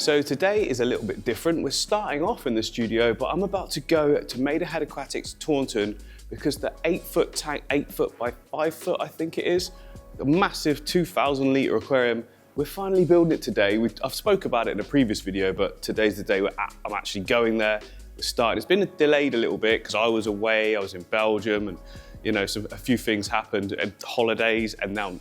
So today is a little bit different. We're starting off in the studio, but I'm about to go to Maidenhead Aquatics, Taunton, because the 8-foot tank, 8 foot by 5 foot, I think it is, a massive 2,000 litre aquarium. We're finally building it today. I've spoke about it in a previous video, but today's the day I'm actually going there. We're starting. It's been delayed a little bit because I was away, I was in Belgium, and you know, a few things happened, and holidays, and now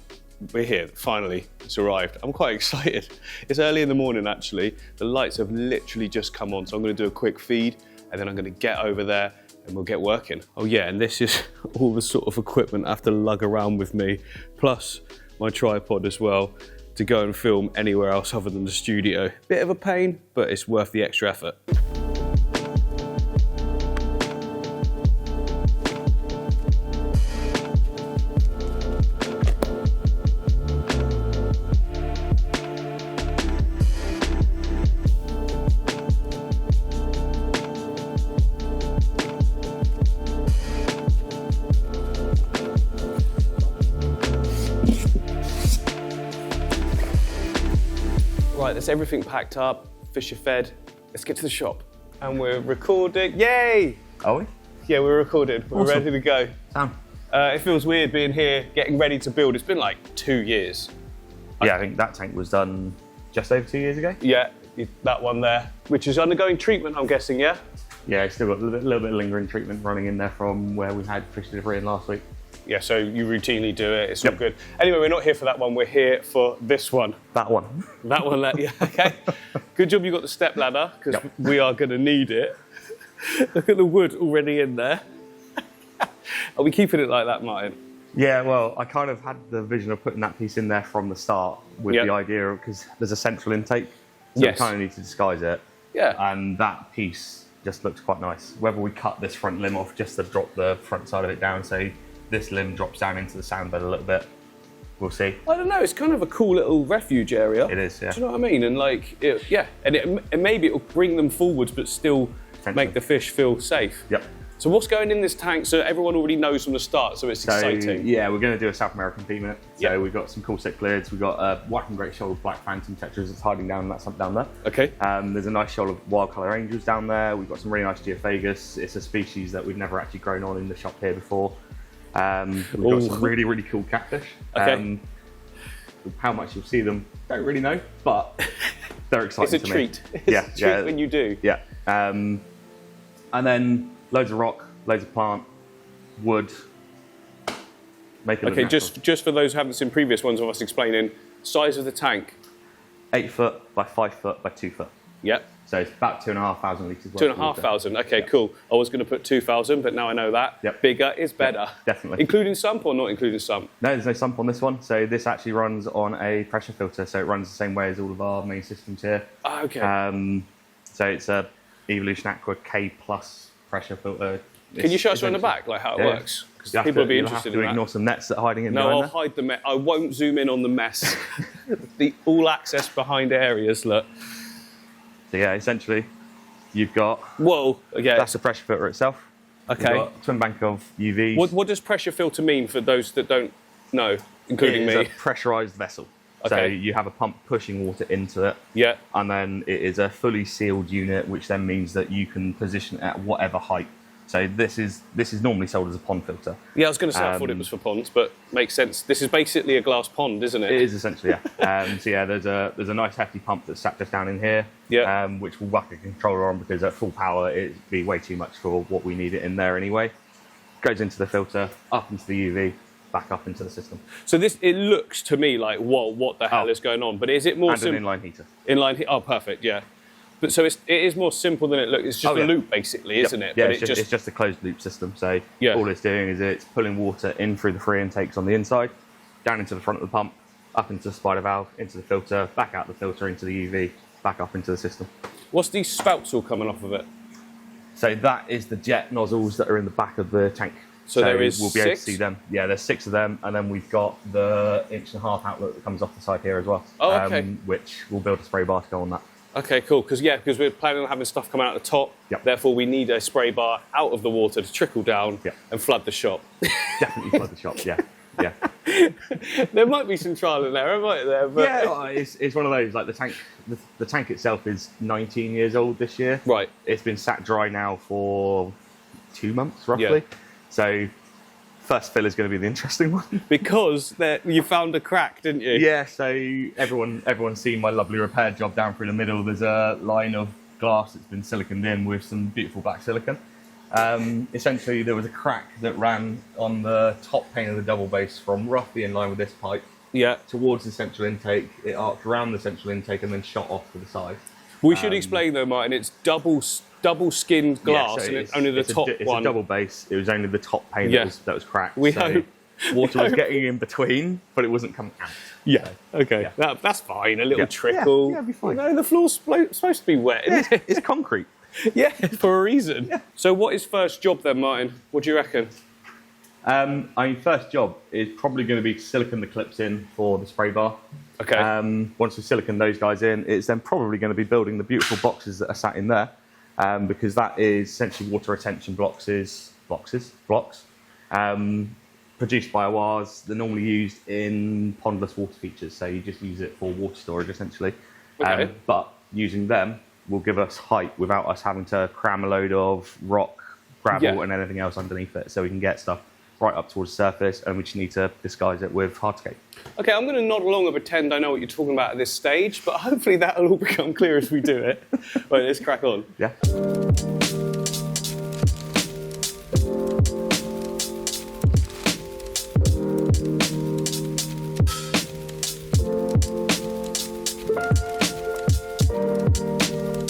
we're here, finally, it's arrived. I'm quite excited. It's early in the morning, actually. The lights have literally just come on, so I'm gonna do a quick feed, and then I'm gonna get over there, and we'll get working. Oh yeah, and this is all the sort of equipment I have to lug around with me, plus my tripod as well, to go and film anywhere else other than the studio. Bit of a pain, but it's worth the extra effort. Right, that's everything packed up, fish are fed. Let's get to the shop. And we're recording, yay! Are we? Yeah, we're recording, we're Awesome. ready to go. Sam? It feels weird being here, getting ready to build. It's been like 2 years. Yeah, I think that tank was done just over 2 years ago. Yeah, that one there, which is undergoing treatment, I'm guessing, yeah? Yeah, it's still got a little bit of lingering treatment running in there from where we had fish delivery in last week. Yeah, so you routinely do it, it's all good. Anyway, we're not here for that one, we're here for this one. That one. That one, yeah, okay. Good job you got the step ladder, because we are gonna need it. Look at the wood already in there. Are we keeping it like that, Martin? Yeah, well, I kind of had the vision of putting that piece in there from the start with the idea of, because there's a central intake, so we kind of need to disguise it. Yeah. And that piece just looks quite nice. Whether we cut this front limb off just to drop the front side of it down, so this limb drops down into the sand bed a little bit. We'll see. I don't know, it's kind of a cool little refuge area. It is, yeah. Do you know what I mean? And like, and maybe it'll bring them forwards, but still make the fish feel safe. Yep. So what's going in this tank? So everyone already knows from the start, so it's exciting. Yeah, we're going to do a South American theme in it. So we've got some cool cichlids. We've got a white and great shoal of black phantom tetras that's hiding down that sump down there. Okay. There's a nice shoal of wild colour angels down there. We've got some really nice geophagus. It's a species that we've never actually grown on in the shop here before. We've got some really, really cool catfish. Okay. How much you'll see them, don't really know, but they're exciting to me. It's a treat. It's a treat when you do. Yeah. And then loads of rock, loads of plant, wood. Make it look natural. just for those who haven't seen previous ones of us explaining, size of the tank. 8 foot by 5 foot by 2 foot. Yep. So it's about 2,500 litres. 2,500, okay, cool. I was going to put 2,000, but now I know that. Yep. Bigger is better. Definitely. Including sump or not including sump? No, there's no sump on this one. So this actually runs on a pressure filter. So it runs the same way as all of our main systems here. Oh, okay. So it's a Evolution Aqua K Plus pressure filter. Can you show us around the back, like how it works? Because people will be interested in that. You'll have to ignore some nets that are hiding in there. No, I'll hide the mess. I won't zoom in on the mess. The all access behind areas, look. So yeah, essentially, you've got... Whoa, okay. That's the pressure filter itself. Okay. You've got a twin bank of UVs. What does pressure filter mean for those that don't know, including me? It's a pressurised vessel. Okay. So you have a pump pushing water into it. Yeah. And then it is a fully sealed unit, which then means that you can position it at whatever height. So this is normally sold as a pond filter. Yeah, I was going to say I thought it was for ponds, but makes sense. This is basically a glass pond, isn't it? It is essentially, yeah. So yeah, there's a nice hefty pump that's sat just down in here, which will whack a controller on because at full power it'd be way too much for what we need it in there anyway. Goes into the filter, up into the UV, back up into the system. So it looks to me like, whoa, what the hell is going on? But is it more simple? And an inline heater. Inline heater, oh, perfect, yeah. But so it is more simple than it looks. It's just a loop, basically, isn't it? Yeah, it's just a closed loop system. So all it's doing is it's pulling water in through the 3 intakes on the inside, down into the front of the pump, up into the spider valve, into the filter, back out the filter, into the UV, back up into the system. What's these spouts all coming off of it? So that is the jet nozzles that are in the back of the tank. So there is we'll be able to see them. Yeah, there's 6 of them, and then we've got the 1.5-inch outlet that comes off the side here as well. Oh, okay. Which we'll build a spray bar to go on that. Okay, cool. Because we're planning on having stuff come out the top. Yep. Therefore, we need a spray bar out of the water to trickle down and flood the shop. Definitely flood the shop. Yeah, yeah. There might be some trial and error, might there? But... Yeah, it's one of those, like the tank itself is 19 years old this year. Right. It's been sat dry now for 2 months, roughly. Yeah. So first fill is going to be the interesting one. Because you found a crack, didn't you? Yeah, so everyone's seen my lovely repair job down through the middle. There's a line of glass that's been siliconed in with some beautiful black silicone. Essentially, there was a crack that ran on the top pane of the double base from roughly in line with this pipe towards the central intake. It arced around the central intake and then shot off to the side. We should explain though, Martin, it's double-skinned glass, so and it's only the top one. It's a double base. It was only the top pane that was cracked. Water was getting in between, but it wasn't coming out. Yeah, so, okay. Yeah. That's fine, a little trickle. Yeah, it'll be fine. You know, the floor's supposed to be wet, isn't it? It's concrete. Yeah, for a reason. Yeah. So what is first job then, Martin? What do you reckon? First job is probably going to be to silicone the clips in for the spray bar. Okay. Once we silicone those guys in, it's then probably going to be building the beautiful boxes that are sat in there, because that is essentially water retention blocks, produced by AQUARIUM. They're normally used in pondless water features, so you just use it for water storage essentially. Okay. But using them will give us height without us having to cram a load of rock, gravel, and anything else underneath it, so we can get stuff right up towards the surface, and we just need to disguise it with hardscape. Okay, I'm going to nod along and pretend I know what you're talking about at this stage, but hopefully that'll all become clear as we do it. Right, let's crack on. Yeah.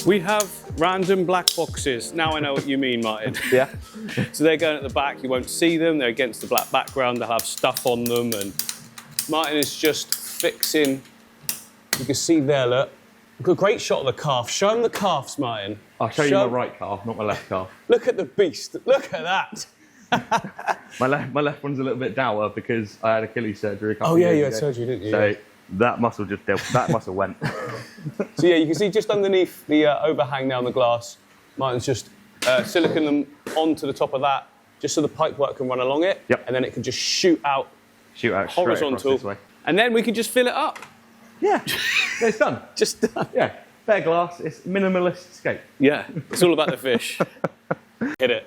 We have random black boxes. Now I know what you mean, Martin. Yeah. So they're going at the back, you won't see them, they're against the black background, they'll have stuff on them, and Martin is just fixing, you can see there, look. A great shot of the calf. Show them the calves, Martin. I'll show you my right calf, not my left calf. Look at the beast, look at that. My left one's a little bit dour because I had Achilles surgery a couple of years ago. you had surgery, didn't you? So that muscle went. So yeah, you can see just underneath the overhang now on the glass, Martin's just silicone them onto the top of that, just so the pipework can run along it, and then it can just shoot out horizontal, this way. And then we can just fill it up. Yeah, it's done. Just done. Yeah, bare glass, it's minimalist escape. Yeah, it's all about the fish. Hit it.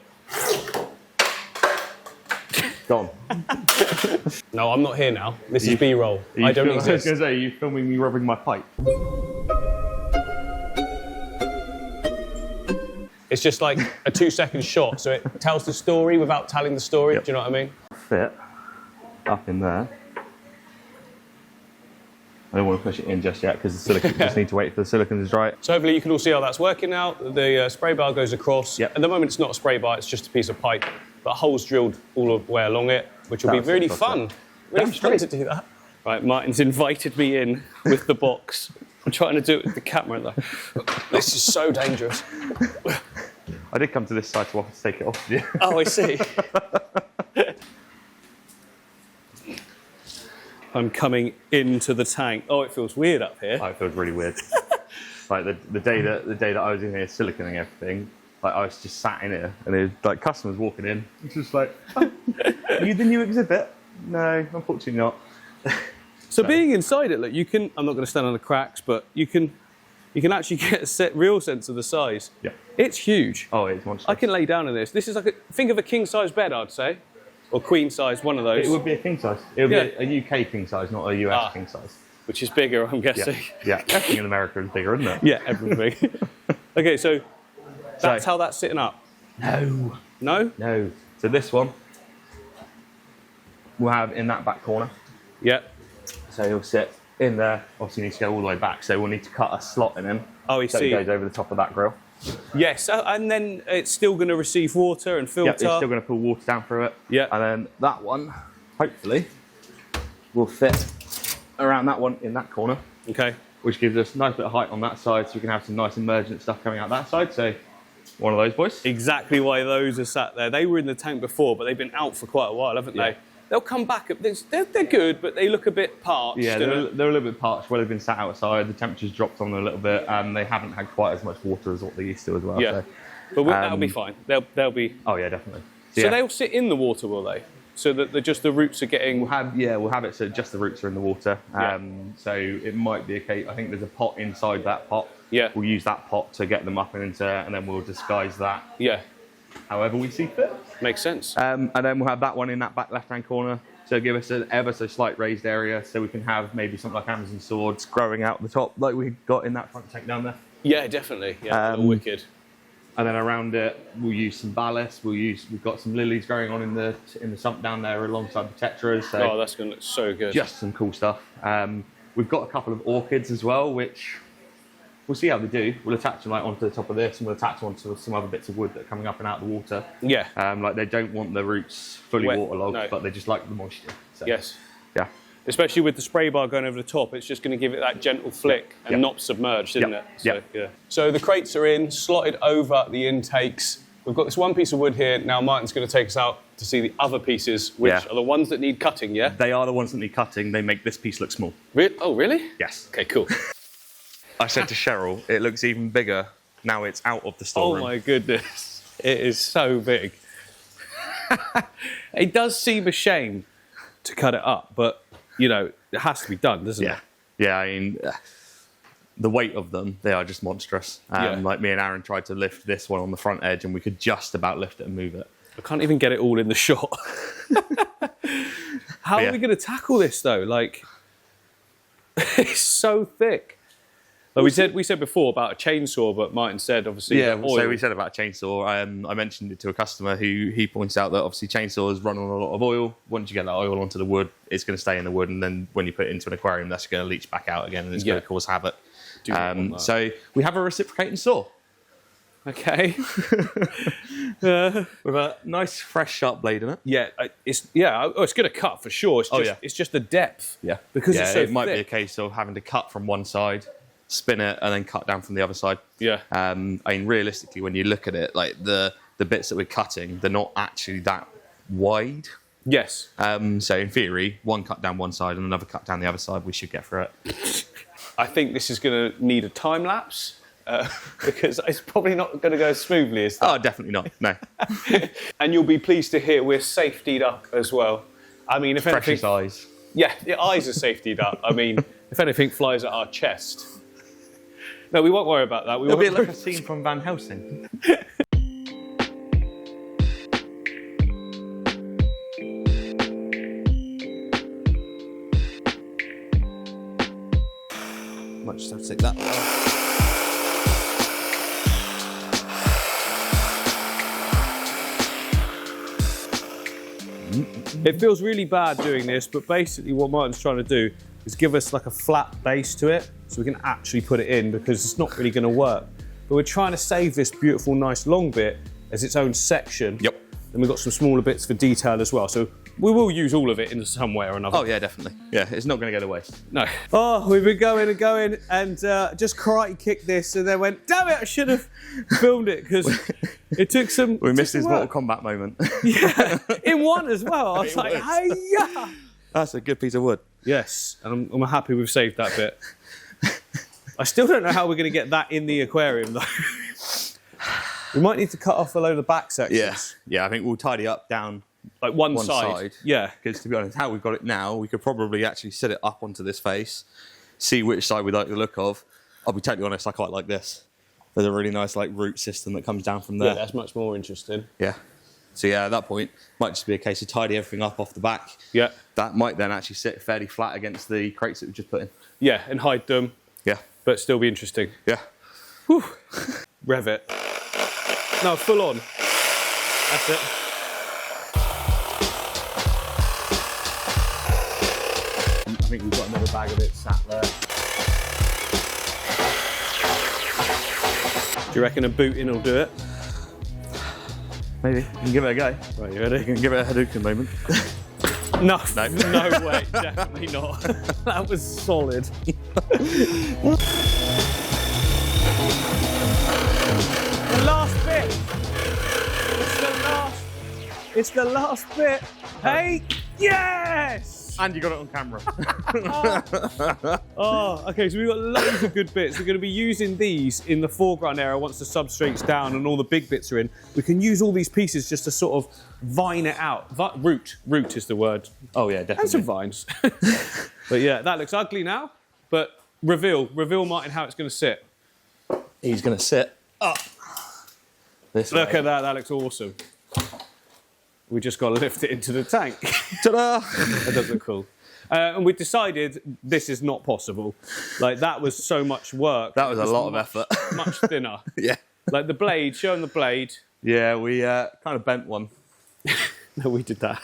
Gone. No, I'm not here now. This is B-roll. I don't exist. I was going to say, are you filming me rubbing my pipe? It's just like a 2-second shot, so it tells the story without telling the story. Do you know what I mean? Fit up in there. I don't want to push it in just yet because the silicone just need to wait for the silicone to dry. So hopefully you can all see how that's working now. The spray bar goes across. At the moment it's not a spray bar, it's just a piece of pipe, but holes drilled all the way along it, which will be really fun. Really fun to do that. Right, Martin's invited me in with the box. I'm trying to do it with the camera though. This is so dangerous. I did come to this side to offer to take it off. Yeah. Oh, I see. I'm coming into the tank. Oh, it feels weird up here. Oh, it feels really weird. Like the day that I was in here siliconing everything, like I was just sat in here, and it was like customers walking in. It's just like, oh, are you the new exhibit? No, unfortunately not. So being inside it, look, you can. I'm not going to stand on the cracks, but you can actually get a real sense of the size. Yeah. It's huge. Oh, it's monstrous. I can lay down in this. This is like think of a king size bed, I'd say. Or queen size, one of those. It would be a king size. It would be a UK king size, not a US king size. Which is bigger, I'm guessing. Yeah, everything in America is bigger, isn't it? Yeah, everything. Okay, so that's how that's sitting up. No. No? No. So this one we'll have in that back corner. Yeah. So he'll sit in there. Obviously, he needs to go all the way back, so we'll need to cut a slot in him. Oh, I see. So it goes over the top of that grill. Yes, and then it's still going to receive water and filter. Yeah, it's still going to pull water down through it. Yeah. And then that one, hopefully, will fit around that one in that corner. Okay. Which gives us a nice bit of height on that side, so we can have some nice emergent stuff coming out that side. So one of those boys. Exactly why those are sat there. They were in the tank before, but they've been out for quite a while, haven't they? They'll come back. They're good, but they look a bit parched. Yeah, they're a little bit parched where they've been sat outside. The temperature's dropped on them a little bit, and they haven't had quite as much water as what they used to as well. Yeah, so, but that'll be fine. They'll be. Oh yeah, definitely. So they'll sit in the water, will they? so that just the roots are getting... We'll have it so just the roots are in the water. So it might be a case, I think there's a pot inside that pot. Yeah. We'll use that pot to get them up and into, and then we'll disguise that. Yeah. However we see fit. Makes sense. And then we'll have that one in that back left-hand corner to give us an ever so slight raised area, so we can have maybe something like Amazon swords growing out the top, like we got in that front tank down there. Yeah, definitely. Yeah, wicked. And then around it, we'll use some ballast. We've got some lilies growing on in the sump down there alongside the tetras. So oh, that's going to look so good. Just some cool stuff. We've got a couple of orchids as well, which we'll see how they do. We'll attach them like onto the top of this, and we'll attach them onto some other bits of wood that are coming up and out of the water. Yeah. Like they don't want the roots fully waterlogged, but they just like the moisture. So, yes. Yeah. Especially with the spray bar going over the top, it's just going to give it that gentle flick and not submerged, isn't it? So, yeah. So the crates are in, slotted over the intakes. We've got this one piece of wood here. Now Martin's going to take us out to see the other pieces, which are the ones that need cutting, yeah? They are the ones that need cutting. They make this piece look small. Oh, really? Yes. Okay, cool. I said to Cheryl, it looks even bigger now it's out of the storeroom. Oh my goodness. It is so big. It does seem a shame to cut it up, but you know, it has to be done, doesn't it? Yeah, I mean, the weight of them, they are just monstrous. Like me and Aaron tried to lift this one on the front edge and we could just about lift it and move it. I can't even get it all in the shot. How are we going to tackle this though? Like, it's so thick. Like we said before about a chainsaw, but Martin said obviously. Yeah, so we said about a chainsaw. I mentioned it to a customer who he points out that obviously chainsaws run on a lot of oil. Once you get that oil onto the wood, it's going to stay in the wood, and then when you put it into an aquarium, that's going to leach back out again, and it's going to cause havoc. So we have a reciprocating saw. Okay. With a nice, fresh, sharp blade in it. Yeah, it's going to cut for sure. It's just the depth. Yeah, because it's so it might thick. be a case of having to cut from one side, spin it, and then cut down from the other side. Yeah. I mean, realistically, when you look at it, like the bits that we're cutting, they're not actually that wide. Yes. So in theory, one cut down one side and another cut down the other side, we should get through it. I think this is going to need a time lapse. Because it's probably not going to go as smoothly as that. Oh, definitely not, no. And you'll be pleased to hear we're safetied up as well. I mean, if fresh anything... as eyes. Yeah, the eyes are safetied up. I mean, if anything flies at our chest... No, we won't worry about that. It'll be like a scene from Van Helsing. Might just have to take that one off. It feels really bad doing this, but basically what Martin's trying to do is give us like a flat base to it so we can actually put it in, because it's not really going to work. But we're trying to save this beautiful, nice long bit as its own section. Yep. And we've got some smaller bits for detail as well. So we will use all of it in some way or another. Oh yeah, definitely. Yeah, it's not going to go to waste. No. Oh, we've been going and going and just karate kicked this and then went, damn it, I should have filmed it, because it took some... We missed his Mortal Kombat moment. Yeah, in one as well. I was like, hey, yeah. That's a good piece of wood. Yes, and I'm happy we've saved that bit. I still don't know how we're going to get that in the aquarium though. We might need to cut off a load of the back sections. Yeah, I think we'll tidy up down like one side. Yeah. Because to be honest, how we've got it now, we could probably actually sit it up onto this face, see which side we like the look of. I'll be totally honest, I quite like this. There's a really nice like root system that comes down from there. Yeah, that's much more interesting. Yeah. So yeah, at that point, might just be a case of tidy everything up off the back. Yeah. That might then actually sit fairly flat against the crates that we just put in. Yeah, and hide them. Yeah. But still be interesting. Yeah. Whew. Rev it. No, full on. That's it. I think we've got another bag of it sat there. Do you reckon a booting will do it? Maybe. You can give it a go. Right, you ready? You can give it a Hadouken moment. No, no way, definitely not. That was solid. The last bit. It's the last bit. Hey, yes! And you got it on camera. Oh, okay, so we've got loads of good bits. We're going to be using these in the foreground area once the substrate's down and all the big bits are in. We can use all these pieces just to sort of vine it out. Root is the word. Oh yeah, definitely. And some vines. But yeah, that looks ugly now. But reveal Martin how it's going to sit. He's going to sit up. This Look way. at that, that looks awesome. We just got to lift it into the tank. Ta-da! That does look cool. And we decided this is not possible. Like, that was so much work. That was a lot of effort. Much thinner. Yeah. Like the blade, show them the blade. Yeah, we kind of bent one. No, we did that.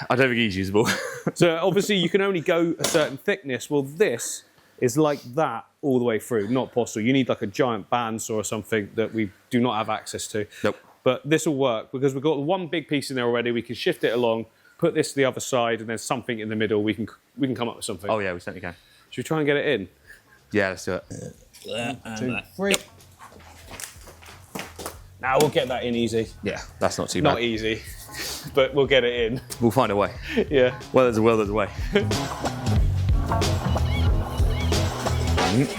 I don't think he's usable. So obviously you can only go a certain thickness. Well, this is like that all the way through. Not possible. You need like a giant bandsaw or something that we do not have access to. Nope. But this will work because we've got one big piece in there already. We can shift it along, put this to the other side, and then something in the middle. We can come up with something. Oh yeah, we certainly can. Should we try and get it in? Yeah, let's do it. 2, 3. Now we'll get that in easy. Yeah, that's not too bad. Not easy, but we'll get it in. We'll find a way. Yeah. Well, there's a will, there's a way.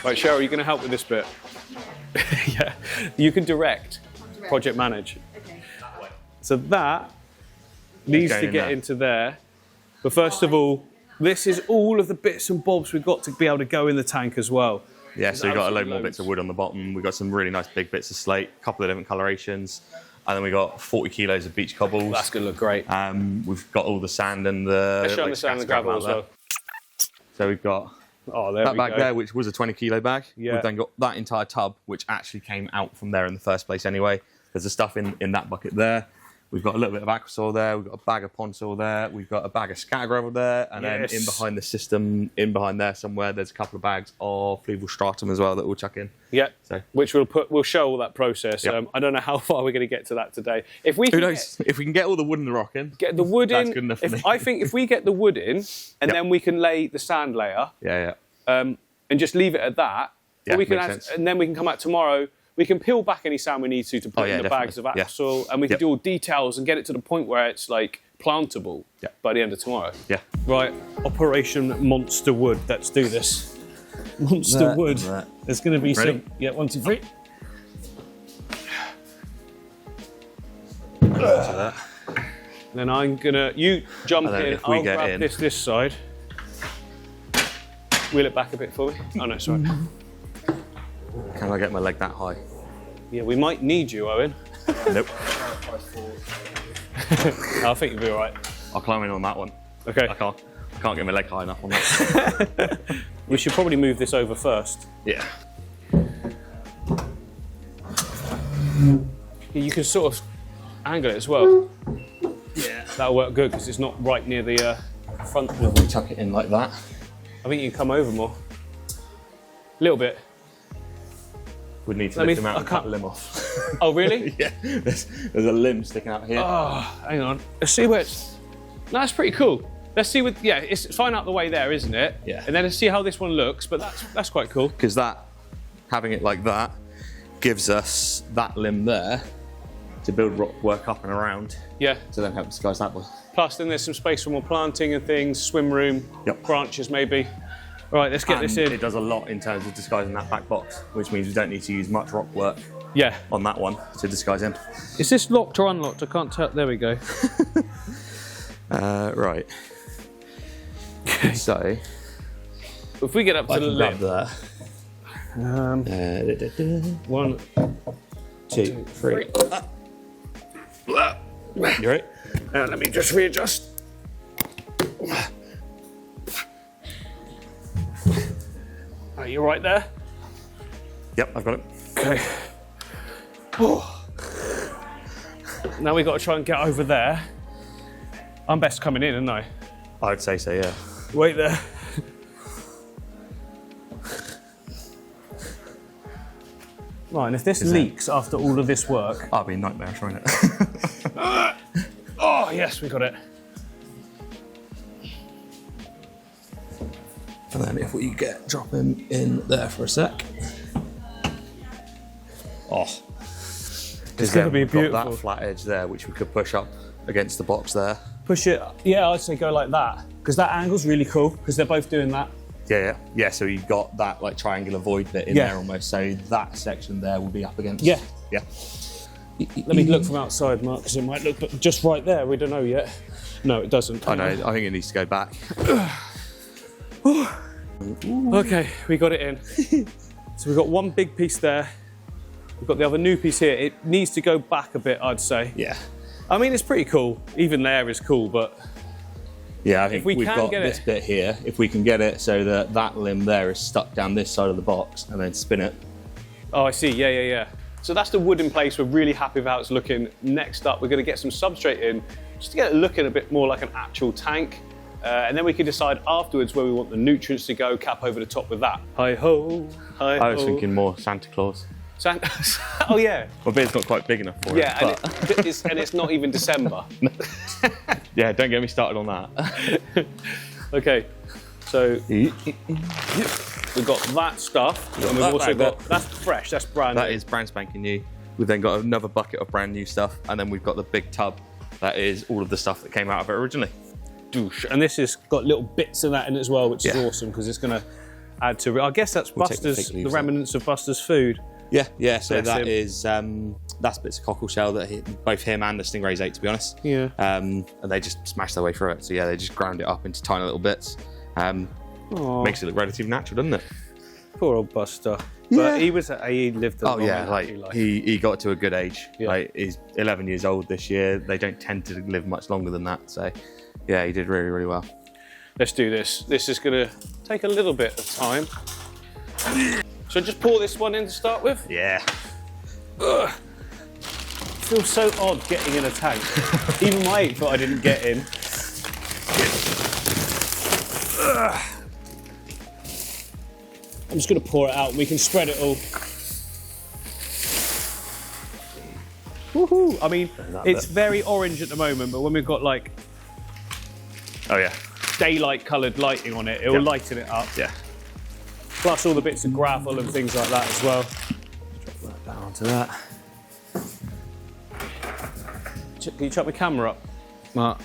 Right, Cheryl, are you going to help with this bit? Yeah. You can direct, project manage. Okay. So that needs to get into there. But first of all, this is all of the bits and bobs we've got to be able to go in the tank as well. Yeah, so we've got a load more Loads. bits of wood on the bottom. We've got some really nice big bits of slate, a couple of different colorations. And then we got 40 kilos of beach cobbles. That's going to look great. We've got all the sand and the... Let's show them the sand and the gravel as well. So we've got Oh, there that we bag go. there, which was a 20 kilo bag. Yeah. We've then got that entire tub, which actually came out from there in the first place anyway. There's the stuff in that bucket there. We've got a little bit of aqua soil there. We've got a bag of pond soil there. We've got a bag of scatter gravel there. And then in behind the system, in behind there somewhere, there's a couple of bags of fluvial stratum as well that we'll chuck in. Yeah, So. which we'll show all that process. Yep. I don't know how far we're going to get to that today. If we Who can knows? If we can get all the wood and the rock in, get the wood that's in, good enough for me. I think if we get the wood in, and Yep. then we can lay the sand layer, yeah. and just leave it at that, Yeah, we can makes add, sense. and then we can come out tomorrow. We can peel back any sand we need to put yeah, in the bags of definitely. aqua soil, Yeah. and we can Yep. do all details and get it to the point where it's like plantable Yep. by the end of tomorrow. Yeah. Right, Operation Monster Wood. Let's do this. Monster Wood. that. There's going to be Ready? some. Yeah, 1, 2, 3. So that. Then I'm gonna. You jump And then in. if we I'll get grab in- this side. Wheel it back a bit for me. Oh no, sorry. Can I get my leg that high? Yeah, we might need you, Owen. Nope. I think you'll be all right. I'll climb in on that one. Okay. I can't get my leg high enough on that. We should probably move this over first. Yeah. You can sort of angle it as well. Yeah. That'll work good because it's not right near the front. We'll tuck it in like that. I think you can come over more. A little bit. We'd need to Let lift me- him out I and cut can't- the limb off. Oh, really? Yeah. There's a limb sticking out here. Oh, hang on. Let's see where it's. No, that's pretty cool. Let's see what. Yeah, it's fine out the way there, isn't it? Yeah. And then let's see how this one looks. But that's quite cool. Because having it like that, gives us that limb there to build rock work up and around Yeah. to then help disguise that one. Plus, then there's some space for more planting and things, swim room, Yep. branches maybe. Right, let's get this in. It does a lot in terms of disguising that back box, which means we don't need to use much rock work Yeah. on that one to disguise him. Is this locked or unlocked? I can't tell. There we go. Right. So, If we get up to I the can grab lip. that. 1, 2, 3. You right? Let me just readjust. Are you right there? Yep, I've got it. Okay. Oh. Now we've got to try and get over there. I'm best coming in, aren't I? I'd say so, yeah. Wait there. Right, and if this leaks after all of this work. That'd be a nightmare trying it. Oh, yes, we got it. And then if we drop him in there for a sec. Oh, It's going to be beautiful. We've got that flat edge there, which we could push up against the box there. Push it, yeah, I'd say go like that, because that angle's really cool, because they're both doing that. Yeah, so you've got that like triangular void bit in there almost, so that section there will be up against. Yeah. Let me look from outside, Mark, because it might look just right there, we don't know yet. No, it doesn't. I know, I think it needs to go back. Okay, we got it in. So we've got one big piece there. We've got the other new piece here. It needs to go back a bit, I'd say. Yeah. I mean, it's pretty cool. Even there is cool, but... Yeah, I think we've got this bit here. If we can get it so that that limb there is stuck down this side of the box and then spin it. Oh, I see, yeah. So that's the wood in place. We're really happy with how it's looking. Next up, we're gonna get some substrate in, just to get it looking a bit more like an actual tank. And then we can decide afterwards where we want the nutrients to go, cap over the top with that. Hi-ho, hi-ho. I was thinking more Santa Claus. Oh yeah. My beard's not quite big enough for it. Yeah, and it's not even December. Yeah, don't get me started on that. Okay, so we've got that stuff, and we've also got, that's fresh, that's brand new. That is brand spanking new. We've then got another bucket of brand new stuff, and then we've got the big tub that is all of the stuff that came out of it originally. And this has got little bits of that in it as well, which is awesome, because it's going to add to, I guess that's Buster's, the remnants of Buster's food. Yeah, so that is, that's bits of cockle shell that both him and the stingrays ate, to be honest. Yeah. And they just smashed their way through it. So yeah, they just ground it up into tiny little bits. Makes it look relatively natural, doesn't it? Poor old Buster. Yeah. But he lived a long life. He got to a good age. Yeah. Like, he's 11 years old this year. They don't tend to live much longer than that. So yeah, he did really, really well. Let's do this. This is going to take a little bit of time. So just pour this one in to start with? Yeah. Ugh. Feels so odd getting in a tank. Even my 8 foot I didn't get in. Ugh. I'm just going to pour it out. We can spread it all. Woohoo! I mean, it's very orange at the moment, but when we've got like daylight coloured lighting on it, it will lighten it up. Yeah. Plus all the bits of gravel and things like that as well. Drop that down onto that. Can you chuck the camera up, Mark?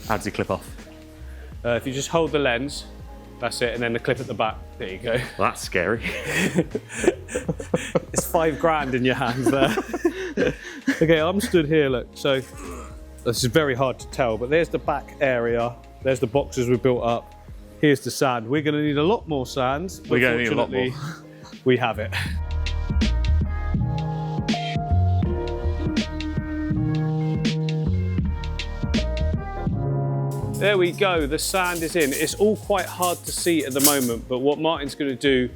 How does it clip off? If you just hold the lens, that's it, and then the clip at the back. There you go. Well, that's scary. It's 5 grand in your hands there. Okay, I'm stood here, look. So this is very hard to tell, but there's the back area. There's the boxes we built up. Here's the sand. We're going to need a lot more sand. We're going to need a lot more. We have it. There we go, the sand is in. It's all quite hard to see at the moment, but what Martin's going to do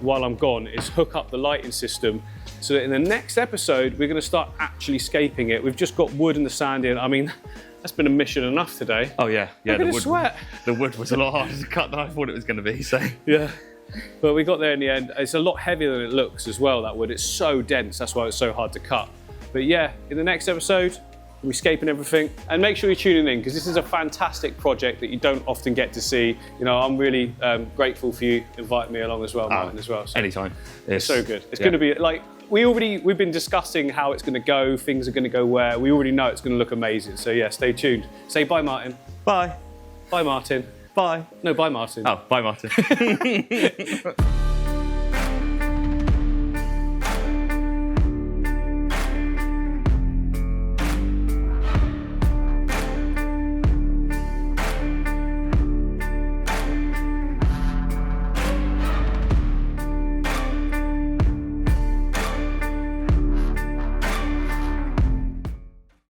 while I'm gone is hook up the lighting system so that in the next episode, we're going to start actually scaping it. We've just got wood and the sand in. I mean, that's been a mission enough today. Oh yeah, Look at the sweat. The wood was a lot harder to cut than I thought it was going to be. So yeah, but we got there in the end. It's a lot heavier than it looks as well. That wood, it's so dense. That's why it's so hard to cut. But yeah, in the next episode, we're scaping everything, and make sure you're tuning in because this is a fantastic project that you don't often get to see. You know, I'm really grateful for you inviting me along as well, Martin, as well. So anytime. It's so good. It's going to be like. We've been discussing how it's going to go, things are going to go where. We already know it's going to look amazing. So yeah, stay tuned. Say bye, Martin. Bye. Bye, Martin. Bye. No, bye, Martin. Oh, bye, Martin.